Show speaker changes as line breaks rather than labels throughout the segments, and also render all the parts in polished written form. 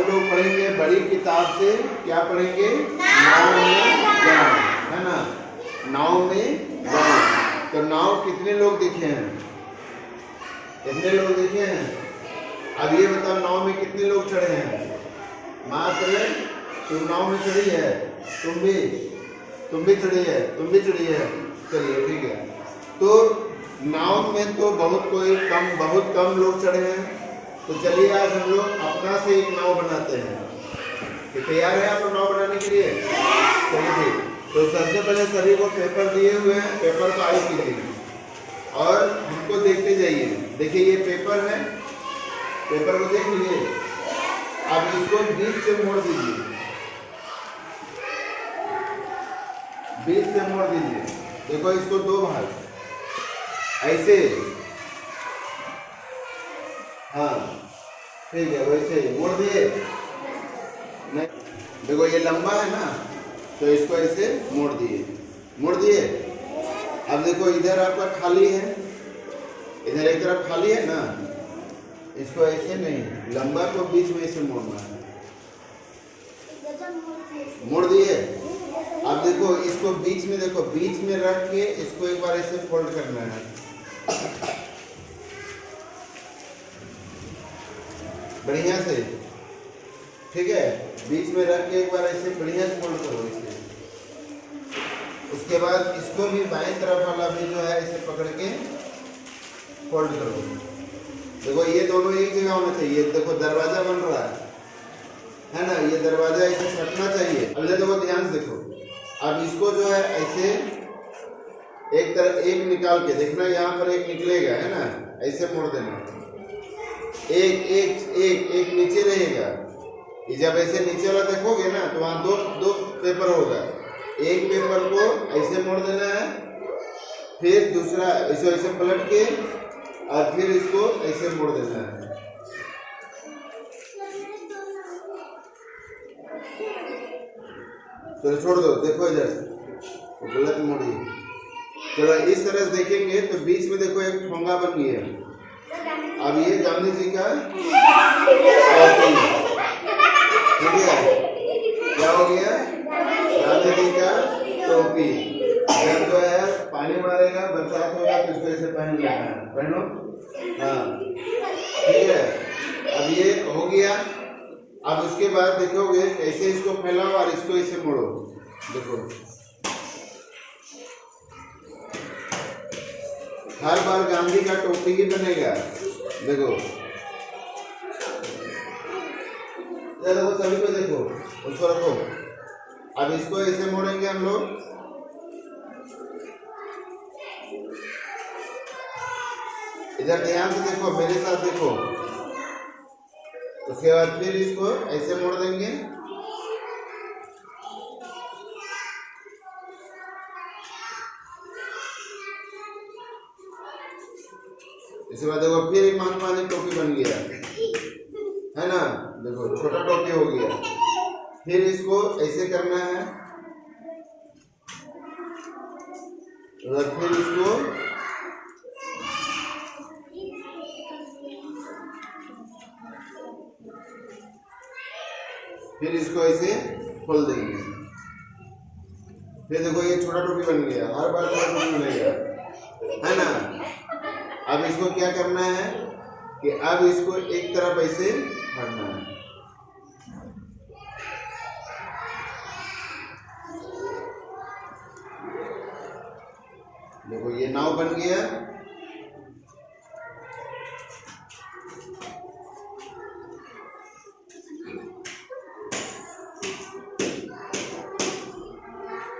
हम लोग पढ़ेंगे बड़ी किताब से। क्या पढ़ेंगे? नाव में गाँव, है ना, नाव में गाँव। तो नाव कितने लोग देखे हैं? कितने लोग देखे हैं? अब ये बताओ नाव में कितने लोग चढ़े हैं? मात्र तुम नाव में चढ़ी है, तुम भी चढ़ी है, तुम भी चढ़ी है। चलिए ठीक है। तो नाव में तो बहुत कम लोग चढ़े हैं। तो चलिए आज हम लोग अपना से एक नाव बनाते हैं। तो तैयार है आप लोग नाव बनाने के लिए? चलिए ठीक। तो सबसे पहले सभी को पेपर दिए हुए हैं, पेपर को आई कीजिए और हमको देखते जाइए। देखिए ये पेपर है, पेपर को देख लीजिए। अब इसको बीच से मोड़ दीजिए, बीच से मोड़ दीजिए। देखो इसको दो भाग ऐसे, हाँ ठीक है, वैसे मोड़ दिए। नहीं देखो ये लंबा है ना, तो इसको ऐसे मोड़ दिए। अब देखो इधर आपका खाली है, इधर एक तरफ खाली है ना, इसको ऐसे नहीं, लंबा को बीच में ऐसे मोड़ना है। मोड़ दिए। अब देखो इसको बीच में, देखो बीच में रख के इसको एक बार ऐसे फोल्ड करना है, बढ़िया से, ठीक है। बीच में रख के एक बार ऐसे बढ़िया से फोल्ड करो इसे। उसके बाद इसको भी बाएं तरफ वाला भी जो है ऐसे पकड़ के फोल्ड करो। देखो ये दोनों एक जगह होना चाहिए। देखो दरवाजा बन रहा है ना, ये दरवाजा ऐसे सटना चाहिए। अब देखो ध्यान से देखो। अब इसको जो है ऐसे एक तरफ एक निकाल के देखना, यहाँ पर एक निकलेगा है ना, ऐसे मोड़ देना। एक नीचे रहेगा। ये जब ऐसे नीचे वाला देखोगे ना, तो वहाँ दो पेपर होगा। एक पेपर को ऐसे मोड़ देना है, फिर दूसरा इसको ऐसे पलट के और फिर इसको ऐसे मोड़ देना है। चलो छोड़ दो, देखो इधर गलत मोड़ी। चलो इस तरह से देखेंगे तो बीच में देखो एक ठोंगा बन गया। अब ये गांधी जी का टोपी, ठीक है, क्या हो गया? गांधी जी का टोपी। जब जो है पानी मारेगा, बरसात होगा, तो इसको ऐसे पहन लेना है, पहनो, हाँ ठीक है। अब ये हो गया। अब उसके बाद देखोगे कैसे इसको फैलाओ और इसको ऐसे मोड़ो। देखो हर बार गांधी का टोपी ही बनेगा। देखो ये देखो, सभी को देखो, उसको रखो। अब इसको ऐसे मोड़ेंगे हम लोग। इधर ध्यान से देखो, मेरे साथ देखो। उसके बाद फिर इसको ऐसे मोड़ देंगे। इसके बाद देखो फिर एक महात्मा टोपी बन गया, है ना। देखो छोटा टोपी हो गया। फिर इसको ऐसे करना है, और फिर इसको ऐसे खोल देंगे। फिर देखो ये छोटा टोपी बन गया। हर बार छोटा टोपी बनेगा, है ना। अब इसको क्या करना है कि अब इसको एक तरफ ऐसे करना है। देखो ये नाव बन गया।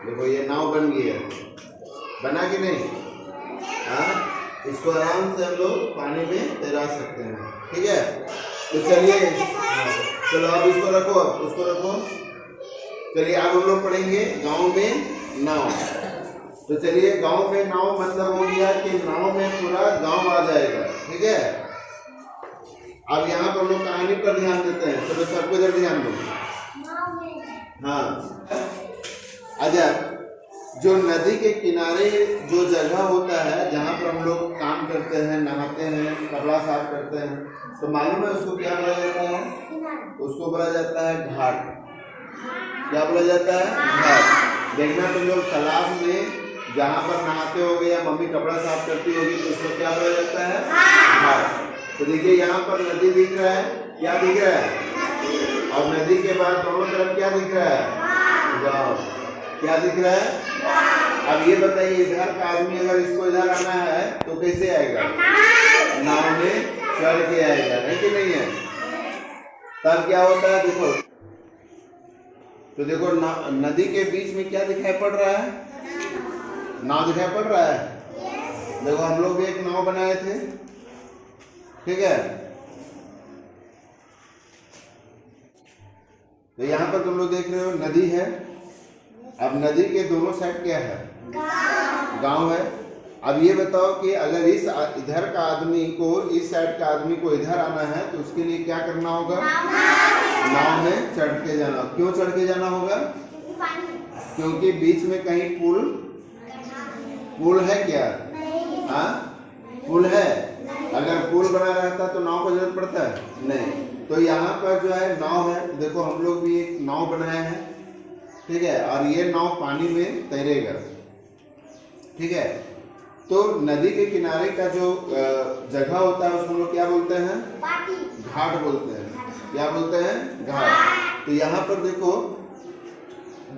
देखो ये नाव बन गया, बना कि नहीं? हाँ, इसको आराम से हम लोग पानी में तैरा सकते हैं, ठीक है। तो चलिए, चलो अब इसको रखो, उसको रखो। चलिए अब हम लोग पढ़ेंगे गांव में नाव। तो चलिए गांव में नाव मतलब हो गया कि नाव में पूरा गांव आ जाएगा, ठीक है। अब यहाँ पर हम लोग कहानी पर ध्यान देते हैं। चलो सबको इधर ध्यान दो। हाँ अच्छा, जो नदी के किनारे जो जगह होता है जहाँ पर हम लोग काम करते हैं, नहाते हैं, कपड़ा साफ करते हैं, तो मालूम है उसको क्या बोला जाता है? उसको बोला जाता है घाट। क्या बोला जाता है? घाट। देखना तुम लोग तालाब में जहाँ पर नहाते होगे या मम्मी कपड़ा साफ करती होगी तो उसको क्या बोला जाता है? घाट। तो देखिए यहाँ पर नदी दिख रहा है, क्या दिख रहा है? और नदी के बाद दोनों तरफ क्या दिख रहा है? गाँव। क्या दिख रहा है? अब ये बताइए, इधर का आदमी अगर इसको इधर आना है तो कैसे आएगा? नाव में चढ़ के आएगा, है कि नहीं है? तब क्या होता है देखो, तो देखो नदी के बीच में क्या दिखाई पड़ रहा है? नाव दिखाई पड़ रहा है। देखो हम लोग भी एक नाव बनाए थे, ठीक है। तो यहाँ पर तुम लोग देख रहे हो नदी है। अब नदी के दोनों साइड क्या है? गांव है। अब ये बताओ कि अगर इस इधर का आदमी को, इस साइड का आदमी को इधर आना है तो उसके लिए क्या करना होगा? नाव में चढ़ के जाना। क्यों चढ़ के जाना होगा? क्योंकि बीच में कहीं पुल है क्या? हाँ, पुल है। अगर पुल बना रहता तो नाव को जरूरत पड़ता है? नहीं। तो यहाँ पर जो है नाव है, देखो हम लोग भी एक नाव बनाए हैं, ठीक है। और ये नाव पानी में तैरेगा, ठीक है। तो नदी के किनारे का जो जगह होता है उसको लोग क्या बोलते हैं? घाट बोलते हैं। क्या बोलते हैं? घाट। तो यहाँ पर देखो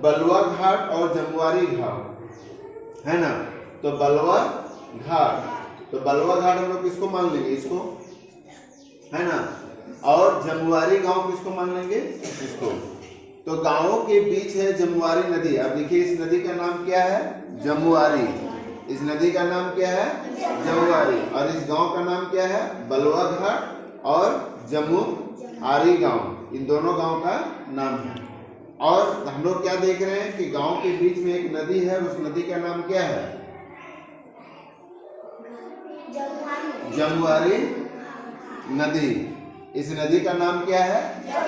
बलुआ घाट और जमुआरी घाट है ना। तो बलुआ घाट, तो बलुआ घाट हम लोग किसको मान लेंगे? इसको, है ना। और जमुआरी गांव किसको मान लेंगे? इसको। तो गांवों के बीच है जमुआरी नदी। अब देखिए इस नदी का नाम क्या है? जमुआरी। इस नदी का नाम क्या है? जमुआरी। और इस गांव का नाम क्या है? बलुआ घाट और जमुआरी गांव। इन दोनों गांव का नाम है। और हम लोग क्या देख रहे हैं कि गांव के बीच में एक नदी है, उस नदी का नाम क्या है? जमुआरी नदी। इस नदी का नाम क्या है?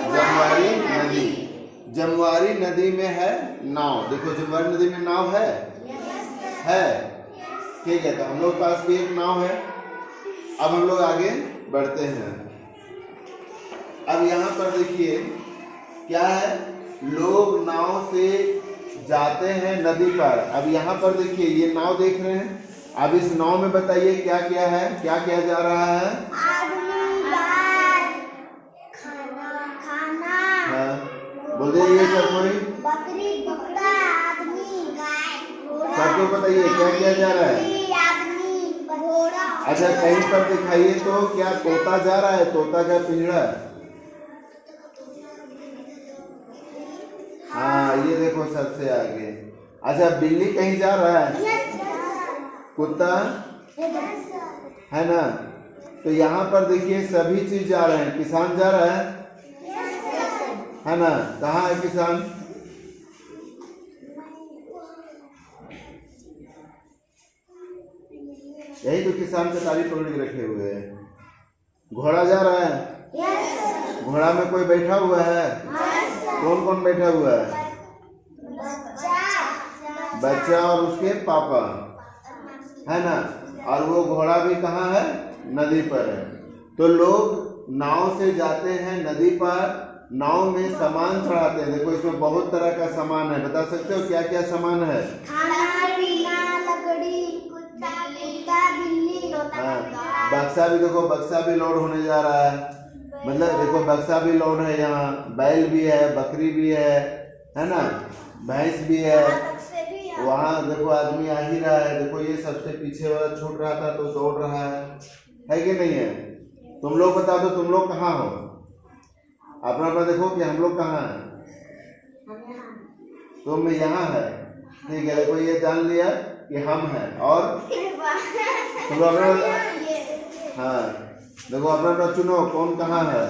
जमुआरी नदी। जमुआरी नदी में है नाव। देखो जमुआरी नदी में नाव है, ठीक है। तो हम लोग पास भी एक नाव है। अब हम लोग आगे बढ़ते हैं। अब यहाँ पर देखिए क्या है, लोग नाव से जाते हैं नदी पर। अब यहाँ पर देखिए ये नाव देख रहे हैं। अब इस नाव में बताइए क्या क्या है, क्या किया जा रहा है? खाना बोल दीजिए सर, कोई
बकरी, कुत्ता, आदमी, गाय, घोड़ा।
सबको बताइए क्या किया जा रहा है?
आदमी, घोड़ा।
अच्छा कहीं पर दिखाइए तो क्या तोता जा रहा है? तोता का पिंजरा। हाँ ये देखो सबसे आगे। अच्छा बिल्ली कहीं जा रहा है? कुत्ता है ना। तो यहाँ पर देखिए सभी चीज जा रहे हैं। किसान जा रहा है ना। कहाँ है किसान? यही तो किसान के तारीफ पकड़ के रखे हुए हैं। घोड़ा जा रहा है? घोड़ा में कोई बैठा हुआ है? कौन कौन बैठा हुआ है? बच्चा और उसके पापा, है ना। और वो घोड़ा भी कहाँ है? नदी पर है। तो लोग नाव से जाते हैं नदी पर, नाव में सामान चढ़ाते हैं। देखो इसमें बहुत तरह का सामान है। बता सकते हो क्या क्या सामान है?
खाना पीना, लकड़ी, कुत्ता, बिल्ली।
हाँ, बक्सा भी देखो, बक्सा भी लोड होने जा रहा है। मतलब देखो बक्सा भी लोड है। यहाँ बैल भी है, बकरी भी है ना, भैंस भी है। वहाँ देखो आदमी आ ही रहा है। देखो ये सबसे पीछे वाला छूट रहा था तो दौड़ रहा है कि नहीं है? तुम लोग बता दो तुम लोग कहाँ हो? अपना अपना देखो कि हम लोग कहाँ हैं। तुम यहाँ है, ठीक है। देखो ये जान लिया कि हम हैं। और तुम लोग अपना, हाँ देखो अपना अपना चुनो कौन कहाँ है।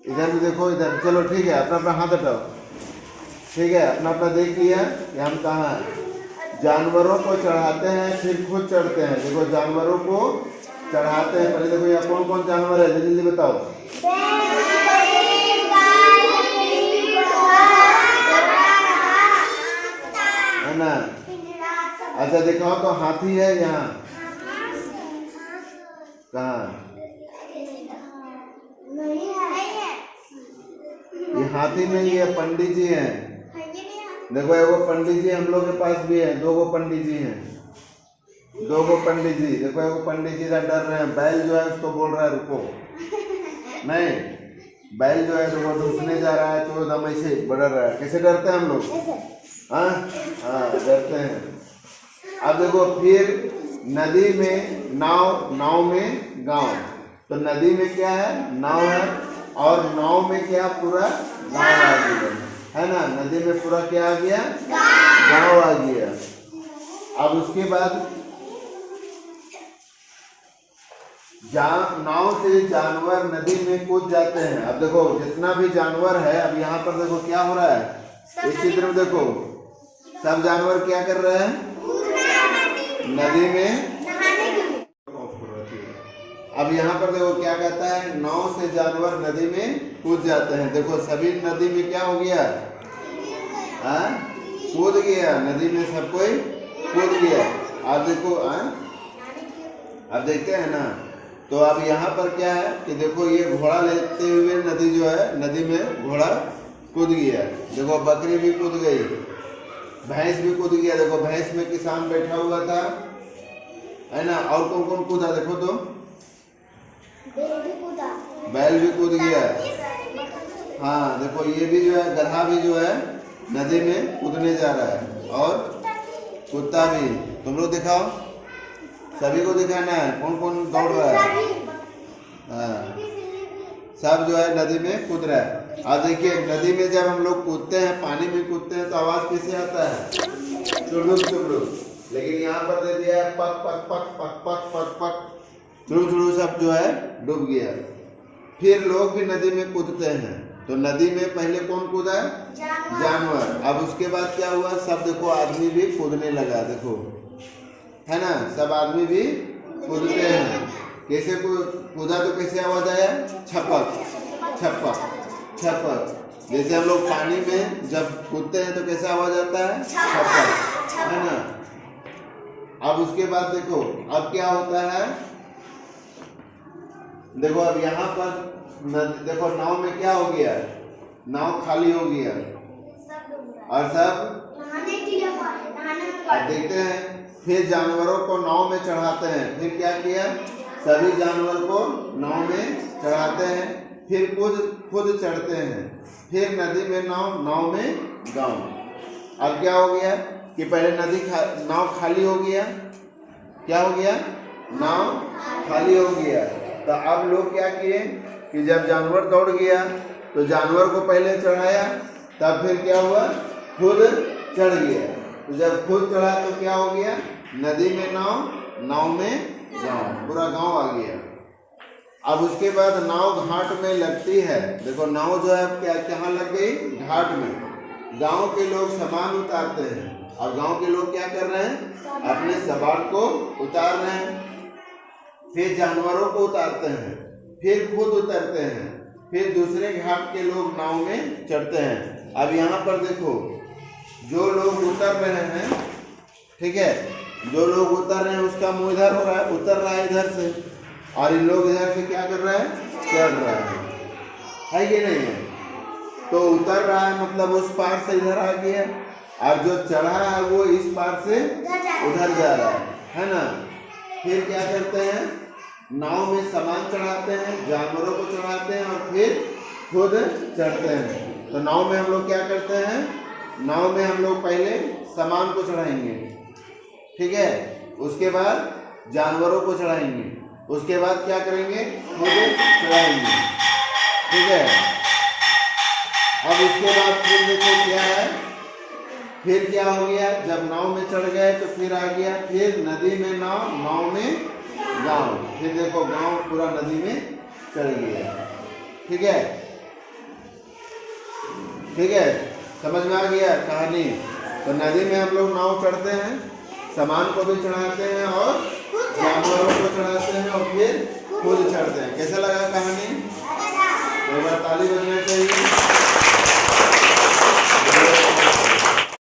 इधर भी देखो, इधर। चलो ठीक है, अपना अपना हाथ हटाओ, ठीक है। अपना अपना देख लिया कि हम कहाँ हैं। जानवरों को चढ़ाते हैं फिर खुद चढ़ते हैं। देखो जानवरों को चढ़ाते हैं पहले। देखो यहाँ कौन कौन जानवर है, जल्दी जल्दी बताओ। है ना। अच्छा दिखाओ तो हाथी है यहाँ, कहाँ?
नहीं है।
ये हाथी नहीं है, पंडित जी हैं। देखो एगो पंडित जी हम लोग के पास भी है, 2 गो पंडित जी हैं, 2 गो पंडित जी। देखो एगो पंडित जी डर रहे हैं, बैल जो है उसको बोल रहा है रुको, नहीं बैल जो है वो ढूंसने जा रहा है तो एकदम ऐसे बढ़ रहा है। कैसे डरते हैं हम लोग? हाँ हाँ डरते हैं। अब देखो फिर नदी में नाव में गांव। तो नदी में क्या है? नाव है, और नाव में क्या? पूरा गांव आ गया है ना। नदी में पूरा क्या आ गया? गांव आ गया। अब उसके बाद नाव से जानवर नदी में कूद जाते हैं। अब देखो जितना भी जानवर है, अब यहाँ पर देखो क्या हो रहा है, इस चित्र में देखो सब जानवर क्या कर रहे हैं? नदी में। अब यहाँ पर देखो क्या कहता है, नाव से जानवर नदी में कूद जाते हैं। देखो सभी नदी में क्या हो गया? कूद गया, नदी में सब कोई कूद गया। अब देखो अब देखते हैं ना। तो अब यहाँ पर क्या है कि देखो ये घोड़ा लेते हुए नदी जो है, नदी में घोड़ा कूद गया। देखो बकरी भी कूद गई, भैंस भी कूद गया। देखो भैंस में किसान बैठा हुआ था, है ना। और कौन कौन कूदा? देखो तो बैल भी कूद गया। हाँ देखो ये भी जो है, गधा भी जो है नदी में कूदने जा रहा है, और कुत्ता भी। तुम लोग दिखाओ, सभी को दिखाना है कौन कौन दौड़ रहा है। हाँ सब जो है नदी में कूद रहा है। और देखिए नदी में जब हम लोग कूदते हैं, पानी में कूदते हैं, तो आवाज कैसे आता है? चुड़ुक चुड़ुक। लेकिन यहाँ पर दे दिया है पक पक पक पक पक पक पक, चुड़ुक चुड़ुक, सब जो है डूब गया। फिर लोग भी नदी में कूदते हैं। तो नदी में पहले कौन कूदा? जानवर। अब उसके बाद क्या हुआ? सब देखो आदमी भी कूदने लगा। देखो है ना, सब आदमी भी कूदते हैं। कैसे कूदा? तो कैसे आवाज आया? छपक छपक छपक। जैसे हम लोग पानी में जब कूदते हैं तो कैसे आवाज आता है? छपक, है ना। अब उसके बाद देखो अब क्या होता है, देखो अब यहाँ पर देखो नाव में क्या हो गया? नाव खाली हो गया और सब अब देखते हैं। फिर जानवरों को नाव में चढ़ाते हैं। फिर क्या किया? सभी जानवर को नाव में चढ़ाते हैं, फिर खुद चढ़ते हैं। फिर नदी में नाव में गांव। अब क्या हो गया कि पहले नाव खाली हो गया। क्या हो गया? नाव खाली हो गया। तो अब लोग क्या किए कि जब जानवर दौड़ गया तो जानवर को पहले चढ़ाया, तब फिर क्या हुआ? खुद चढ़ गया। तो जब खुद चढ़ा तो क्या हो गया? नदी में नाव में गांव, पूरा गांव आ गया। अब उसके बाद नाव घाट में लगती है। देखो नाव जो है क्या कहाँ लग गई? घाट में। गांव के लोग सामान उतारते हैं, और गांव के लोग क्या कर रहे हैं? अपने सामान को उतार रहे हैं। फिर जानवरों को उतारते हैं, फिर खुद उतरते हैं, फिर दूसरे घाट के लोग नाव में चढ़ते हैं। अब यहाँ पर देखो जो लोग उतर रहे हैं, ठीक है, जो लोग उतर रहे हैं उसका मुंह इधर हो रहा है, उतर रहा है इधर से, और इन लोग इधर से क्या कर रहा है? चढ़ रहा है कि नहीं है? तो उतर रहा है मतलब उस पार से इधर आ गया, और जो चढ़ा है वो इस पार से उधर जा रहा है ना। फिर क्या करते हैं? नाव में सामान चढ़ाते हैं, जानवरों को चढ़ाते हैं, और फिर खुद चढ़ते हैं। तो नाव में हम लोग क्या करते हैं? नाव में हम लोग पहले सामान को चढ़ाएंगे, ठीक है, उसके बाद जानवरों को चढ़ाएंगे, उसके बाद क्या करेंगे? खुद चढ़ाएंगे, ठीक है। अब उसके बाद फिर देखो क्या है, फिर क्या हो गया? जब नाव में चढ़ गए तो फिर आ गया, फिर नदी में नाव में गांव। फिर देखो गांव पूरा नदी में चढ़ गया, ठीक है, ठीक है, समझ में आ गया कहानी। तो नदी में हम लोग नाव चढ़ते हैं, सामान को भी चढ़ाते हैं और जानवरों को चढ़ाते हैं, और फिर खुद चढ़ते हैं। कैसा लगा कहानी? एक बार ताली बजना चाहिए।